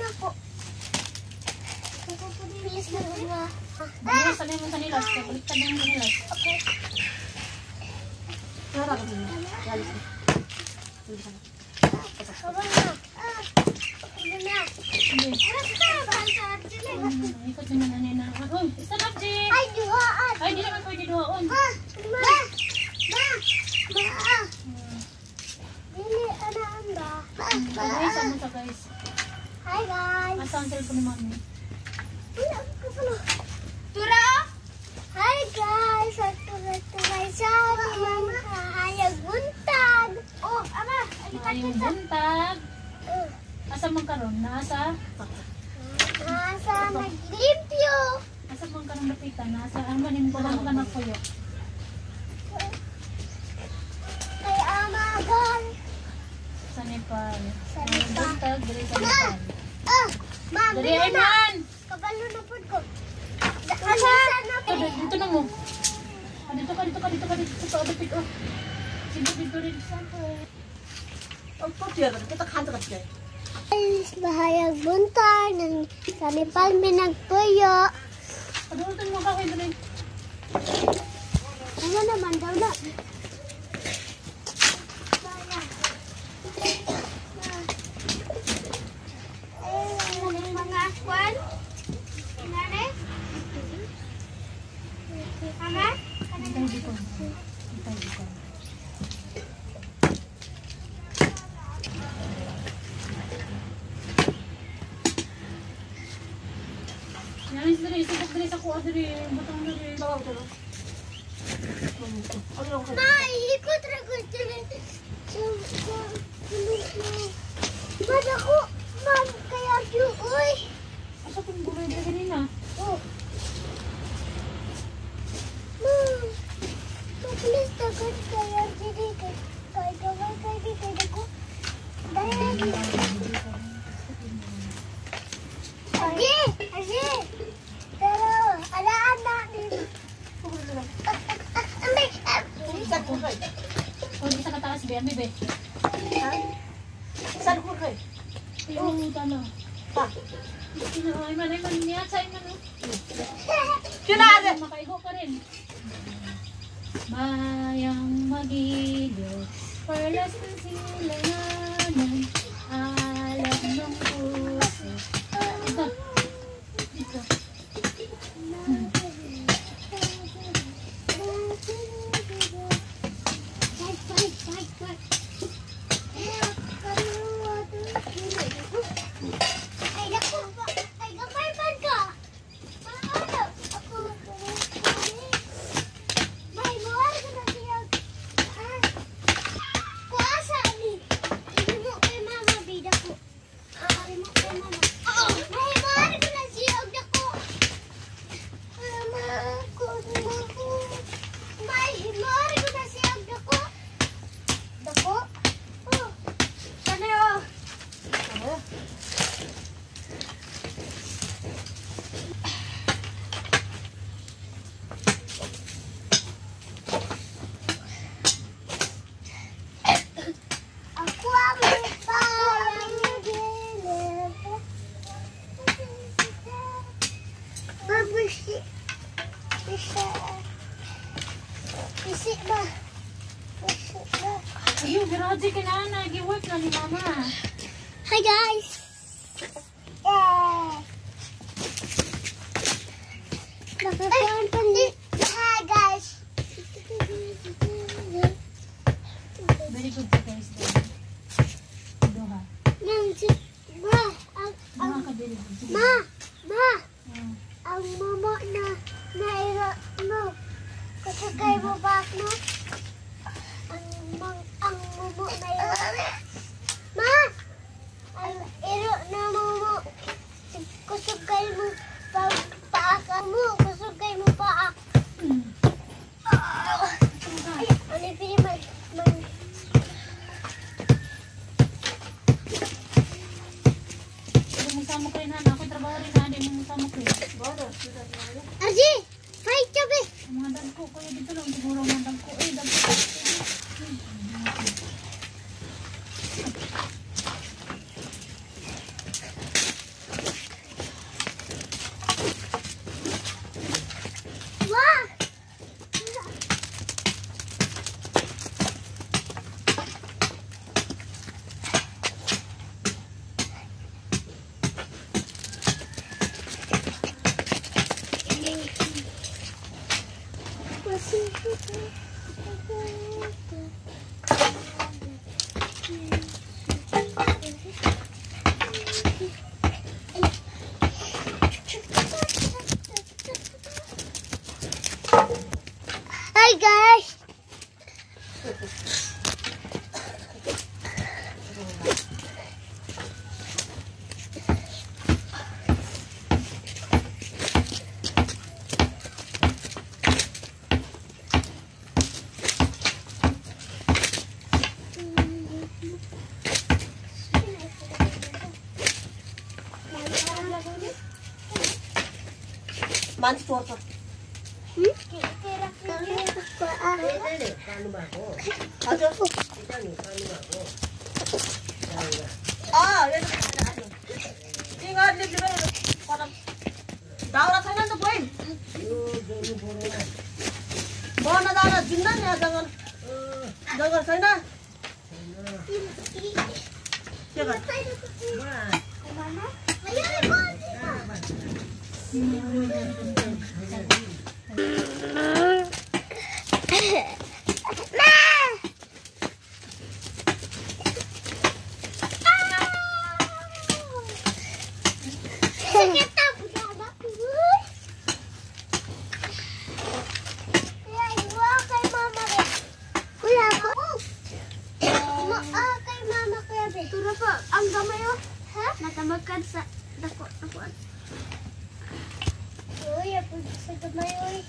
na po. Please na ba? Balik sabi mo sa nilas. Baliktad mo sa nilas. Okay. Sarap din. Yalis. Kabang na. Kabang na. Hindi. Ikot naman na nina. Uy, sarap din. Ay, duhaan. Ay, di naman pwede duhaan. Ma. Dili, anaan ba? Guys, ano sa guys? Hi guys. Asa ang cellphone ni mami? Wala ko pala. Tura! Hi guys! Turay sa aming kahayag buntag. Oh, ama! Maayong buntag. Asa man karon? Nasa? Nasa naglimpyo. Asa man karon dapitan? Nasa? Ang manin ko lang ka nagpuyo. Kay amagal. Sa Nepal. Sa Maayong Nepal. buntag, diri sa Nepal. Ma'am, Diri ay man! kabalo na po ko. Asa na po? Dito na mo. Dito ka. Sa dapit oh. Dito rin. Guys, bahayag buntag. Sa Nepal minagpuyo. Padulutan mo ka kayo dali. Ano naman daw na? Mga kwan? Nane? Mama? Dito. Yanis dali, isubok dali sa kuha dali. Butang dali. Bawa dali. Ma, ikot ra ko dili. Bada ko, ma'am, kaya uy. Asa kung gulay dali kanina? Oh. Ma'am, please takot kaya dili kay gaway kay ko. Dahil Aji! Pero, alaan na dito. Kung di sa kataas, be, ami, be. Saan ko kayo? Yung talo. Pa. Ay, man, niya, sa'yo man, oh. Kinari! Makaiho ka rin. Bayang magiliw, perlas ng silanganan, alam ng puso. Ito. Ito. Ayun, grabe ka na. Nag-work na ni Mama. Hi guys! Nakakaroon pa ni... Hi guys! Very good ka guys. Doha. Ma! Doha ka very good. Ma! Ma! Hmm. Ang momo na naira mo. Kasagay mo ba no? Ang momo na yun. Ma! Ang iro na momo. Kasagay mo paaka mo. Kasagay mo paak. Ano yung piniman? Musama ko rin ha. Ako'y trabaho rin ha. Hindi mo musama ko rin. Arji! Fight kabe! Ang mga dagko ko yun dito lang. Siguro ang mga dagko. Eh, dagko. Hi guys. Manis tuwa. Daura sana tuh poin. Bawa na daura jindan ya jangan sana. Siapa? Ang gamay oh. Ha? Natamagkan sa dako. Uy, ako sa gamay oy.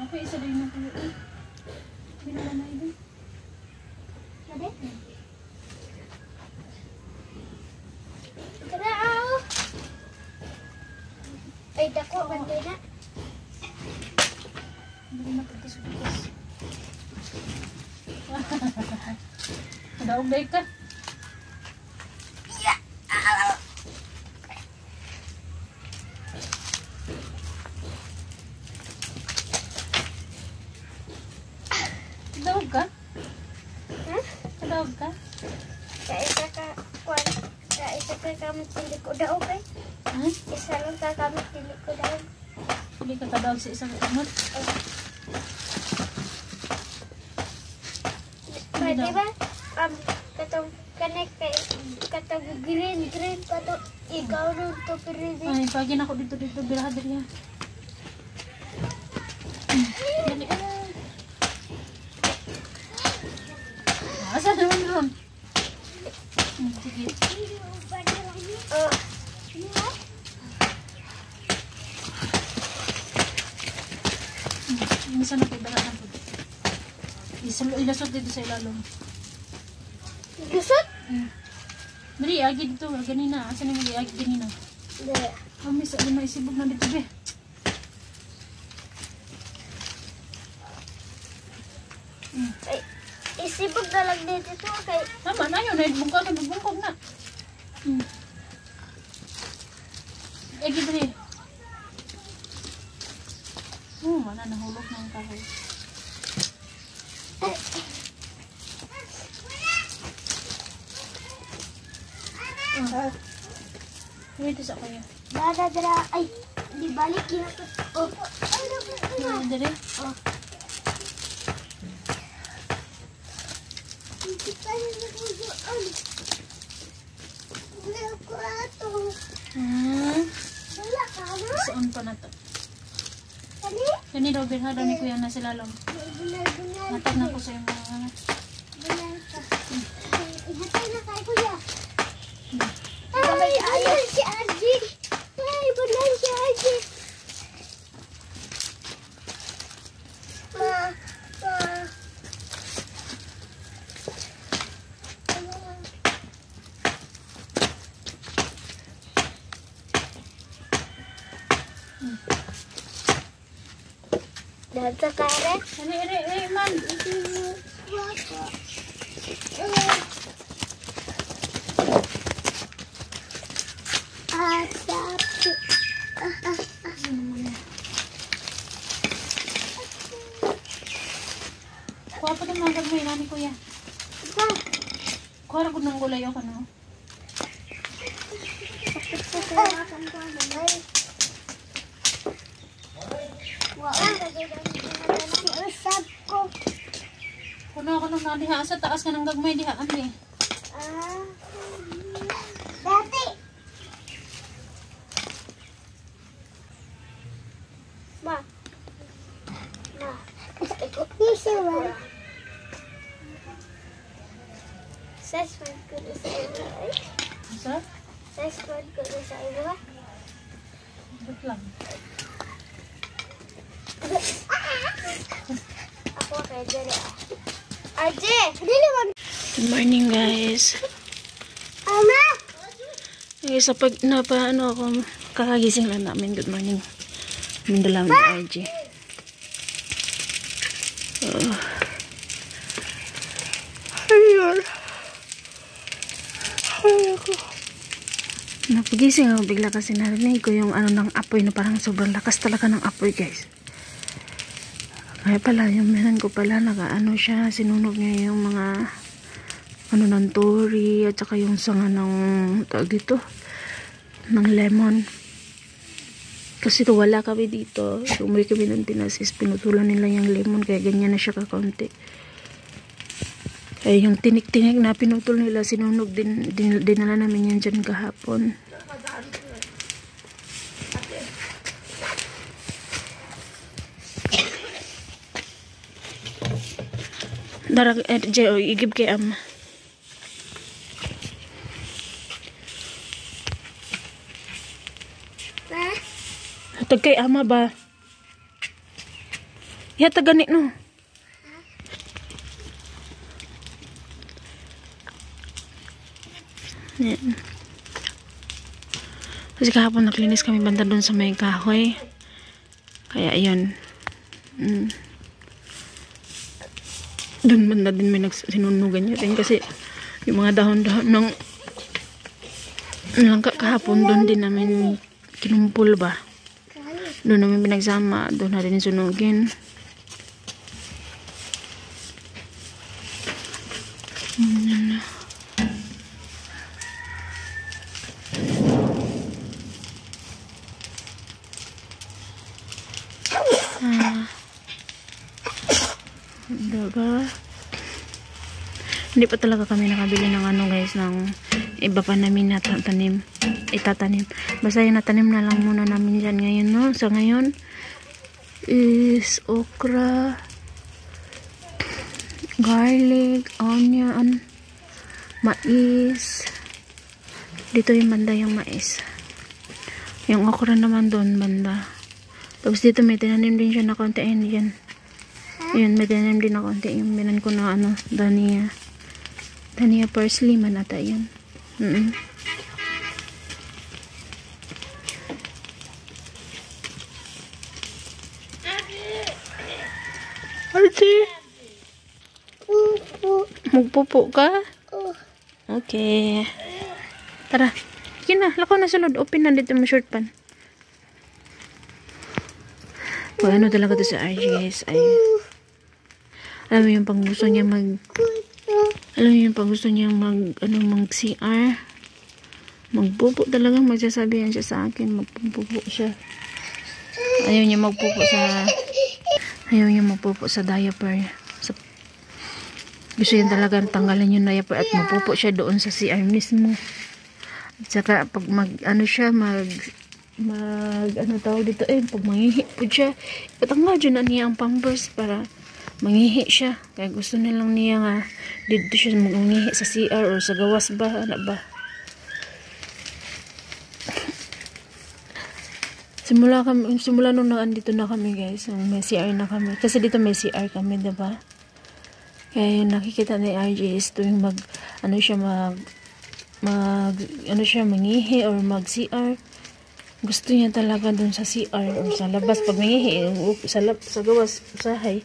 Ako isa din na tuyo. Binala na ibig. Ada? Tara. Ay, dako bantay na. Hindi na pagkasubigas. Daog day ka. Daog ka? Ha? Daog ka? Kaisa ka kamit tili ko daw kay. Ha? Isa lang ka kamit tili ko daw. Hindi ka kadaog sa isang kamot. Pwede ba? Katong kanek kay katong green kato ikaw nung to piridi. Ay, pagin ako dito biraha diri. Dali. Asa naman ron? Sige. Minsan na kayo dala ng po. Ilasot dito sa ilalong. Gusot? Dali, agi dito. Ganina. Asa na yung agi ganina? Hindi. Miss, ano na isibog na dito be. Ay, isibog na lang dito kay Tama na yun. Nagbungkog na. Agi dali. Wala nahulog na ang kahoy. Wait, isa ko yun. dara ay di balik yun. Oh. Dali. Oh. Hindi pa rin naguguan. Wala ko ato. Wala ka na? Saan pa na to? Kani? Kani daw, birha daw ni Kuya na sila lang. Bunal. Matag na ko sa yung mga Bunal ka. Ihatay na kay kuya. Ay, bunal si Arji. Ay, bunal si Arji. Ma. Dan sekarang man. mga gagawin namin kuya. Pa. Kuha ko ng gulay ako no. Usap ko. Kuno ako nung nadiha sa taas ka ng gagmay diha kami. Dati. Ma. Ma. Isa ba? Sasford ko na sa iba. Sa? Sasford ko na sa iba. Wait lang. Ako kay Jere. Arje! Dili man. Good morning guys. Ama! Sa pag ano ako, kakagising lang namin. Good morning. Mindalaw ni RJ. Ayun. Napagising ako bigla kasi narinig ko yung ano ng apoy na parang sobrang lakas talaga ng apoy guys. Kaya pala yung meron ko pala nakaano siya, sinunog niya yung mga ano ng tori at saka yung sanga ng tawag dito ng lemon. Kasi ito wala kami dito. Umuwi kami ng Pinas is pinutulan nila yung lemon kaya ganyan na siya kakaunti. Eh, yung tinik-tinik na pinutol nila, sinunog dinala namin yan dyan kahapon. Darag, Jeo, igib kay Ama. Hatag kay Ama ba? Ihatag ganit no. Yan. Kasi kahapon naklinis kami banda doon sa may kahoy. Kaya ayun. Doon banda din may sinunugan nyo rin kasi yung mga dahon-dahon ng langka kahapon doon din namin kinumpul ba. Doon namin pinagsama. Doon na rin sunugin. Diba? Hindi pa talaga kami nakabili ng ano guys, ng iba pa namin itatanim. Basta yung natanim na lang muna namin dyan ngayon, no? Sa ngayon is okra, garlic, onion, mais. Dito yung banda yung mais. Yung okra naman doon banda. Tapos dito may tinanim din siya na konti yan. Ayun, may tinanim din na konti. Yung binan ko na ano, dania parsley man ata yun. Archie! Magpupo ka? Okay. Tara. Sige na, lakaw na sulod. Open na dito mo short pan. Pag ano talaga to sa RJ guys, ay alam mo yung pag gusto niya mag CR, magpupo talaga, magsasabi yan siya sa akin, magpupo siya. Ayaw niya magpupo sa diaper. Gusto yan talaga tanggalin yung diaper at magpupo siya doon sa CR mismo. At saka pag pag mangihi po siya, patanggal dyan na niya ang pampers para mangihi siya. Kaya gusto nilang niya nga dito siya mangihi sa CR o sa gawas ba, ano ba. Simula nung naandito na kami guys, may CR na kami. Kasi dito may CR kami, diba? Kaya yung nakikita ni RJ is tuwing mangihi or mag CR. Gusto niya talaga dun sa CR o sa labas. Pag mangihi, sa gawas, usahay.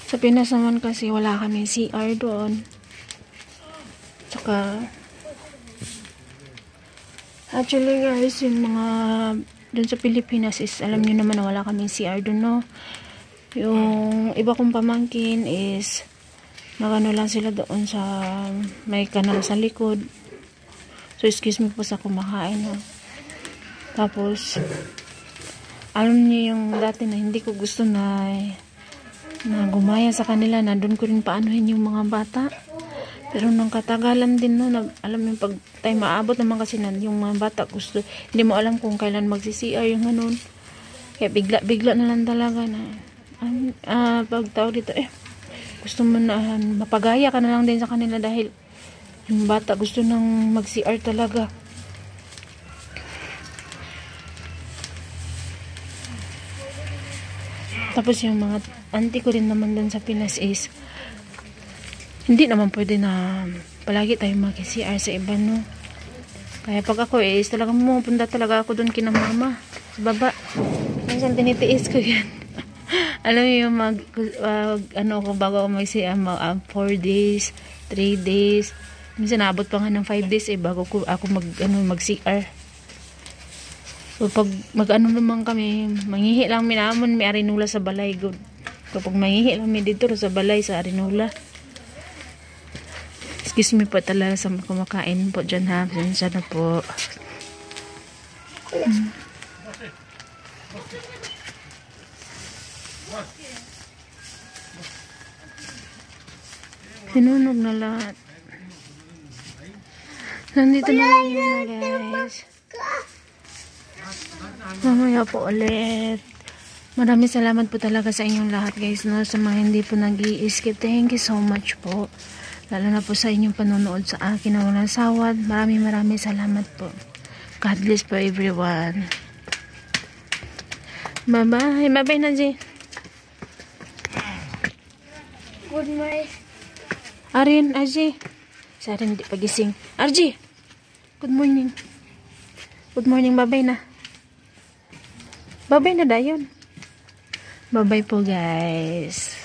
Sa Pinas naman kasi wala kami CR doon. Tsaka actually guys, yung mga doon sa Pilipinas is alam nyo naman na wala kami CR doon, no? Yung iba kong pamangkin is nagano lang sila doon sa may kanal sa likod. So, excuse me po sa kumakain. Ha? Tapos, alam niyo yung dati na hindi ko gusto na gumaya sa kanila, na doon ko rin paanuhin yung mga bata. Pero nang katagalan din no, alam yung pag tayo maabot naman kasi na yung mga bata gusto, hindi mo alam kung kailan magsi-CR yung ganun. Kaya bigla na lang talaga na pag tao dito gusto mo na mapagaya ka na lang din sa kanila dahil yung bata gusto nang mag-CR talaga. Tapos yung mga auntie ko rin naman dun sa Pinas is hindi naman pwede na palagi tayo mag-CR sa iba, no? Kaya pag ako is talagang pumunta talaga ako dun kina mama sa baba. Minsan tinitiis ko yan. Alam mo yung ako bago ako mag-CR 4 days 3 days, minsan naabot pa nga ng 5 days bago ako mag-CR. So pag mag-ano naman kami, manghihi lang minamon may arinula sa balay good. Kapag manghihi lang mi dito sa balay sa arinula. Excuse me po talaga sa kumakain po dyan ha. Siya na po. Sinunog na lahat. Nandito na lang yun na guys. Mamaya po ulit. Maraming salamat po talaga sa inyong lahat guys, no? Sa mga hindi po nag-i-skip, thank you so much po. Lalo na po sa inyong panonood sa akin na walang sawad. Maraming salamat po. God bless po everyone. Bye bye. Bye bye na G. Good morning. Arin, Aji. Sa Arin di pagising. Arji. Good morning. Good morning, bye bye na. Bye bye na dayon. Bye bye po guys.